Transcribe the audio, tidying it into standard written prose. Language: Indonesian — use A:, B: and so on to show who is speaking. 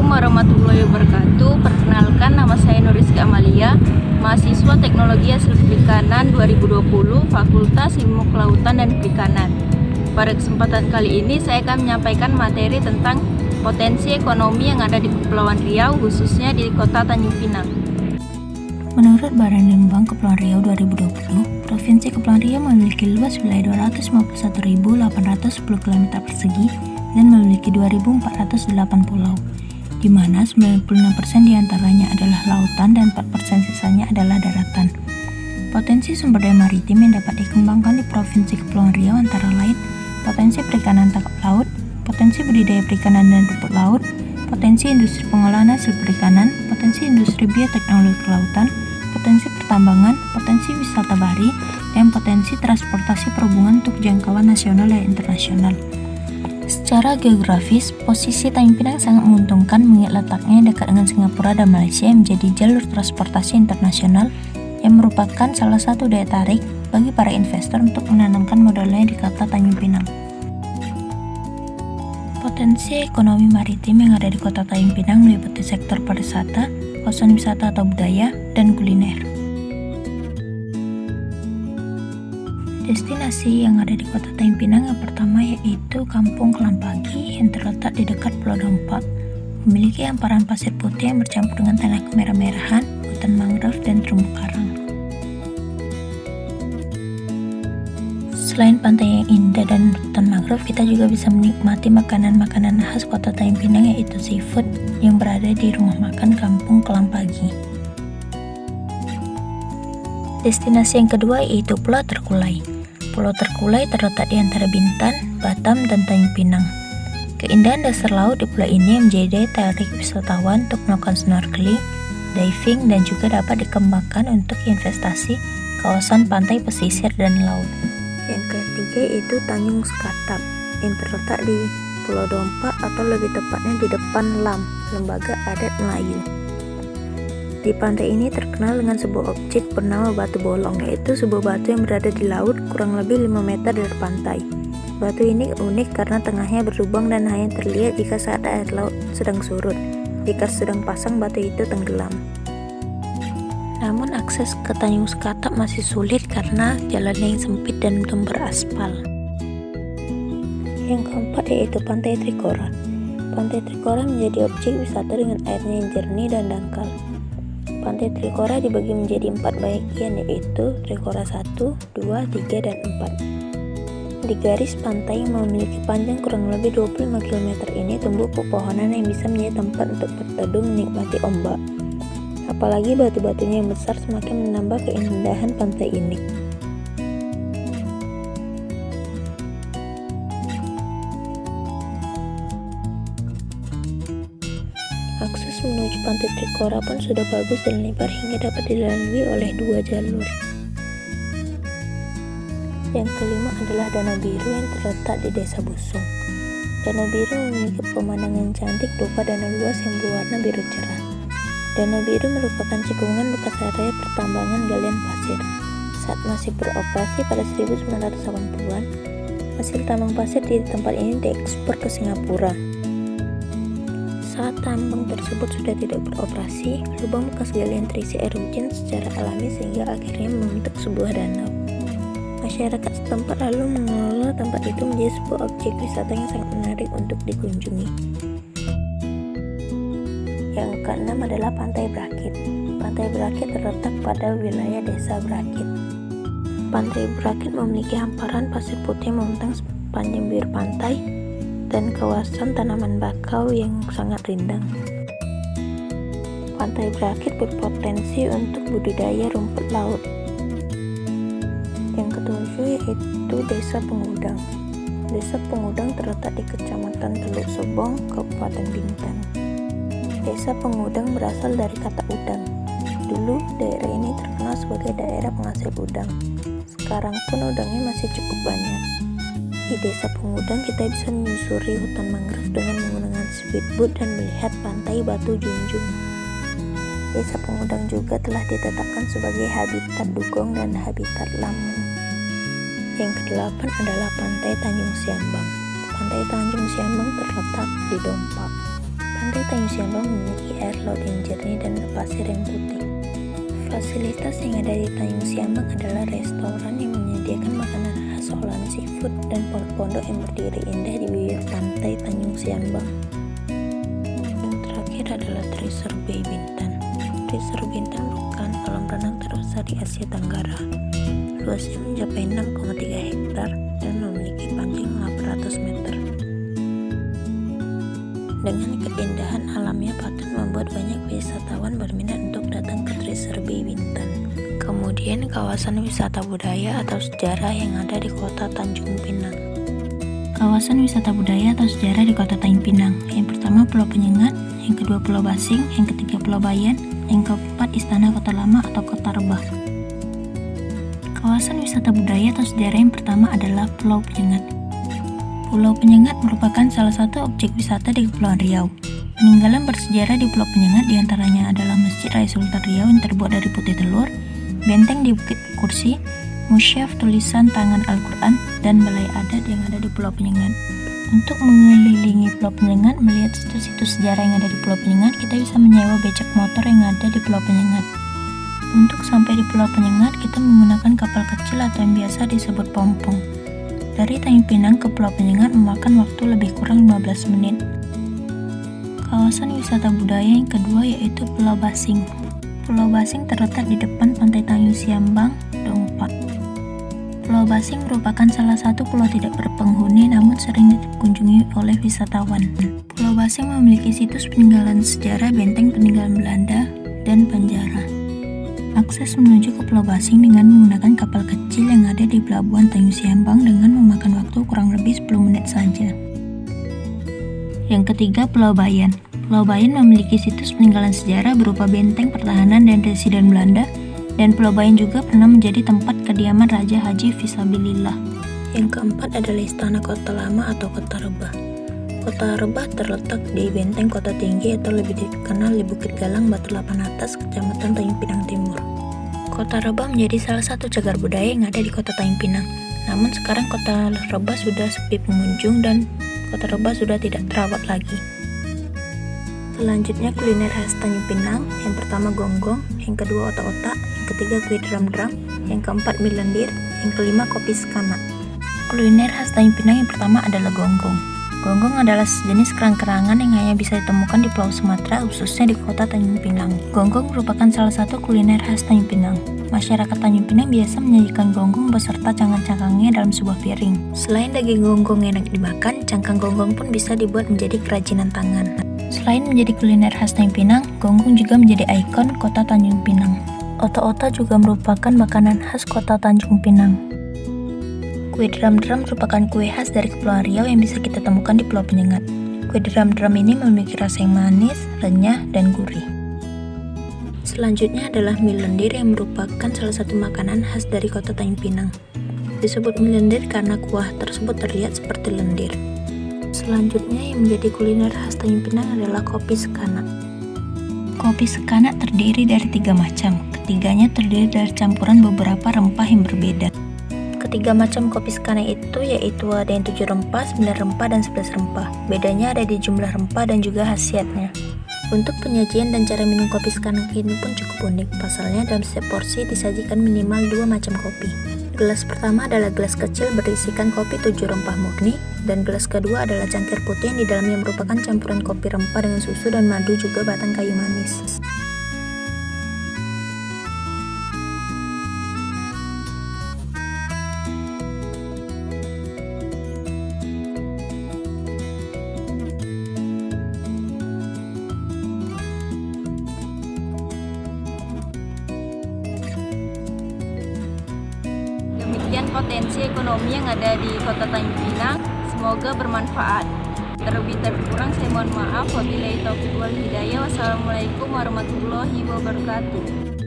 A: Assalamualaikum warahmatullahi wabarakatuh. Perkenalkan, nama saya Nuriska Amalia, mahasiswa Teknologi Hasil Perikanan 2020, Fakultas Ilmu Kelautan dan Perikanan. Pada kesempatan kali ini saya akan menyampaikan materi tentang potensi ekonomi yang ada di Kepulauan Riau, khususnya di Kota Tanjung Pinang.
B: Menurut Badan Litbang Kepulauan Riau 2020, Provinsi Kepulauan Riau memiliki luas wilayah 251.810 km persegi dan memiliki 2.408 pulau, di mana 96% diantaranya adalah lautan dan 4% sisanya adalah daratan. Potensi sumber daya maritim yang dapat dikembangkan di Provinsi Kepulauan Riau antara lain potensi perikanan tangkap laut, potensi budidaya perikanan dan rumput laut, potensi industri pengolahan hasil perikanan, potensi industri bioteknologi kelautan, potensi pertambangan, potensi wisata bahari, dan potensi transportasi perhubungan untuk jangkauan nasional dan internasional. Secara geografis, posisi Tanjung Pinang sangat menguntungkan mengingat letaknya dekat dengan Singapura dan Malaysia yang menjadi jalur transportasi internasional yang merupakan salah satu daya tarik bagi para investor untuk menanamkan modalnya di kota Tanjung Pinang. Potensi ekonomi maritim yang ada di kota Tanjung Pinang meliputi sektor pariwisata, kawasan wisata atau budaya, dan kuliner. Destinasi yang ada di kota Tanjung Pinang yang pertama yaitu Kampung Kelampagi yang terletak di dekat Pulau Dompak. Memiliki hamparan pasir putih yang bercampur dengan tanah kemerah-merahan, hutan mangrove, dan terumbu karang. Selain pantai yang indah dan hutan mangrove, kita juga bisa menikmati makanan-makanan khas kota Tanjung Pinang yaitu seafood yang berada di rumah makan Kampung Kelampagi. Destinasi yang kedua yaitu Pulau Terkulai. Pulau Terkulai terletak di antara Bintan, Batam, dan Tanjung Pinang. Keindahan dasar laut di pulau ini menjadi daya tarik wisatawan untuk melakukan snorkeling, diving, dan juga dapat dikembangkan untuk investasi kawasan pantai pesisir dan laut. Yang ketiga yaitu Tanjung Sekatap yang terletak di Pulau Dompak atau lebih tepatnya di depan LAM, Lembaga Adat Melayu. Di pantai ini terkenal dengan sebuah objek bernama Batu Bolong, yaitu sebuah batu yang berada di laut kurang lebih 5 meter dari pantai. Batu ini unik karena tengahnya berlubang dan hanya terlihat jika saat air laut sedang surut. Jika sedang pasang, batu itu tenggelam. Namun akses ke Tanjung Sekatap masih sulit karena jalannya yang sempit dan belum beraspal. Yang keempat yaitu Pantai Trikora. Pantai Trikora menjadi objek wisata dengan airnya yang jernih dan dangkal. Pantai Trikora dibagi menjadi 4 bagian yaitu Trikora 1, 2, 3, dan 4. Di garis pantai yang memiliki panjang kurang lebih 25 km ini tumbuh pepohonan yang bisa menjadi tempat untuk berteduh menikmati ombak. Apalagi batu-batunya yang besar semakin menambah keindahan pantai ini. Akses menuju Pantai Trikora pun sudah bagus dan lebar hingga dapat dilalui oleh 2 jalur. Yang kelima adalah Danau Biru yang terletak di Desa Busung. Danau Biru memiliki pemandangan cantik berupa danau luas yang berwarna biru cerah. Danau Biru merupakan cekungan bekas area pertambangan galian pasir. Saat masih beroperasi pada 1980-an, hasil tambang pasir di tempat ini diekspor ke Singapura. Saat tambang tersebut sudah tidak beroperasi, lubang bekas galian terisi air hujan secara alami sehingga akhirnya membentuk sebuah danau. Masyarakat setempat lalu mengelola tempat itu menjadi sebuah objek wisata yang sangat menarik untuk dikunjungi. Yang keenam adalah Pantai Berakit. Pantai Berakit terletak pada wilayah Desa Berakit. Pantai Berakit memiliki hamparan pasir putih membentang sepanjang bibir pantai dan kawasan tanaman bakau yang sangat rindang. Pantai Berakit berpotensi untuk budidaya rumput laut. Yang ketujuh yaitu Desa Pengudang. Desa Pengudang terletak di Kecamatan Teluk Sobong, Kabupaten Bintan. Desa Pengudang berasal dari kata udang. Dulu daerah ini terkenal sebagai daerah penghasil udang. Sekarang pun udangnya masih cukup banyak. Di Desa Pengudang kita bisa menyusuri hutan mangrove dengan menggunakan speedboat dan melihat pantai Batu Junjung. Desa Pengudang juga telah ditetapkan sebagai habitat dugong dan habitat lamun. Yang kedelapan adalah Pantai Tanjung Siambang. Pantai Tanjung Siambang terletak di Dompak. Pantai Tanjung Siambang memiliki air laut yang jernih dan pasir yang putih. Fasilitas yang ada di Tanjung Siambang adalah restoran yang menyediakan makanan khas olahan seafood dan pondok-pondok yang berdiri indah di bibir pantai Tanjung Siambang. Yang terakhir adalah Treasure Bay Bintan. Treasure Bintan merupakan kolam renang terbesar di Asia Tenggara. Luasnya mencapai 6,3 hektar dan memiliki panjang 800 meter. Dengan keindahan alamnya patut membuat banyak wisatawan berminat untuk datang ke Treasure Bay Bintan. Kemudian kawasan wisata budaya atau sejarah yang ada di kota Tanjung Pinang. Kawasan wisata budaya atau sejarah di kota Tanjung Pinang. Yang pertama Pulau Penyengat, yang kedua Pulau Basing, yang ketiga Pulau Bayan, yang keempat Istana Kota Lama atau Kota Rebah. Kawasan wisata budaya atau sejarah yang pertama adalah Pulau Penyengat. Pulau Penyengat merupakan salah satu objek wisata di Kepulauan Riau. Peninggalan bersejarah di Pulau Penyengat diantaranya adalah Masjid Raya Sultan Riau yang terbuat dari putih telur, benteng di Bukit Kursi, musyaf tulisan tangan Al-Quran, dan balai adat yang ada di Pulau Penyengat. Untuk mengelilingi Pulau Penyengat, melihat situs-situs sejarah yang ada di Pulau Penyengat, kita bisa menyewa becak motor yang ada di Pulau Penyengat. Untuk sampai di Pulau Penyengat, kita menggunakan kapal kecil atau yang biasa disebut pompong. Dari Tanjung Pinang ke Pulau Penyengat memakan waktu lebih kurang 15 menit. Kawasan wisata budaya yang kedua yaitu Pulau Basing. Pulau Basing terletak di depan pantai Tanjung Siambang, Dongpak. Pulau Basing merupakan salah satu pulau tidak berpenghuni namun sering dikunjungi oleh wisatawan. Pulau Basing memiliki situs peninggalan sejarah benteng peninggalan Belanda dan penjara. Akses menuju ke Pulau Basing dengan menggunakan kapal kecil yang ada di pelabuhan Tanjung Siambang dengan memakan waktu kurang lebih 10 menit saja. Yang ketiga Pulau Bayan. Pulau Bayan memiliki situs peninggalan sejarah berupa benteng pertahanan dan residen Belanda, dan Pulau Bayan juga pernah menjadi tempat kediaman Raja Haji Fisabilillah. Yang keempat adalah Istana Kota Lama atau Kota Rebah. Kota Rebah terletak di benteng Kota Tinggi atau lebih dikenal di Bukit Galang Batu Lapan Atas, Kecamatan Tanjung Pinang Timur. Kota Rebah menjadi salah satu cagar budaya yang ada di Kota Tanjung Pinang. Namun sekarang Kota Rebah sudah sepi pengunjung dan Kota Rebah sudah tidak terawat lagi. Selanjutnya kuliner khas Tanjung Pinang. Yang pertama gonggong, yang kedua otak-otak, yang ketiga kue drum-drum, yang keempat mie lendir, yang kelima kopi skana. Kuliner khas Tanjung Pinang yang pertama adalah gonggong. Gonggong adalah sejenis kerang-kerangan yang hanya bisa ditemukan di Pulau Sumatera, khususnya di kota Tanjung Pinang. Gonggong merupakan salah satu kuliner khas Tanjung Pinang. Masyarakat Tanjung Pinang biasa menyajikan gonggong beserta cangkang-cangkangnya dalam sebuah piring. Selain daging gonggong enak dimakan, cangkang gonggong pun bisa dibuat menjadi kerajinan tangan. Selain menjadi kuliner khas Tanjung Pinang, gonggong juga menjadi ikon kota Tanjung Pinang. Otak-otak juga merupakan makanan khas kota Tanjung Pinang. Kue drum-drum merupakan kue khas dari Kepulauan Riau yang bisa kita temukan di Pulau Penyengat. Kue drum-drum ini memiliki rasa yang manis, renyah, dan gurih. Selanjutnya adalah mie lendir yang merupakan salah satu makanan khas dari kota Tanjung Pinang. Disebut mie lendir karena kuah tersebut terlihat seperti lendir. Selanjutnya yang menjadi kuliner khas Tanjung Pinang adalah kopi skana. Kopi skana terdiri dari 3 macam. Ketiganya terdiri dari campuran beberapa rempah yang berbeda. Ketiga macam kopi skana itu yaitu ada yang 7 rempah, 9 rempah, dan 11 rempah. Bedanya ada di jumlah rempah dan juga khasiatnya. Untuk penyajian dan cara minum kopi skana ini pun cukup unik. Pasalnya dalam setiap porsi disajikan minimal 2 macam kopi. Gelas pertama adalah gelas kecil berisikan kopi 7 rempah murni, dan gelas kedua adalah cangkir putih yang di dalamnya merupakan campuran kopi rempah dengan susu dan madu juga batang kayu manis.
A: Demikian potensi ekonomi yang ada di Kota Tanjung Pinang, semoga bermanfaat. Terlebih kurang saya mohon maaf. Wabillahi taufiq wal hidayah. Wassalamualaikum warahmatullahi wabarakatuh.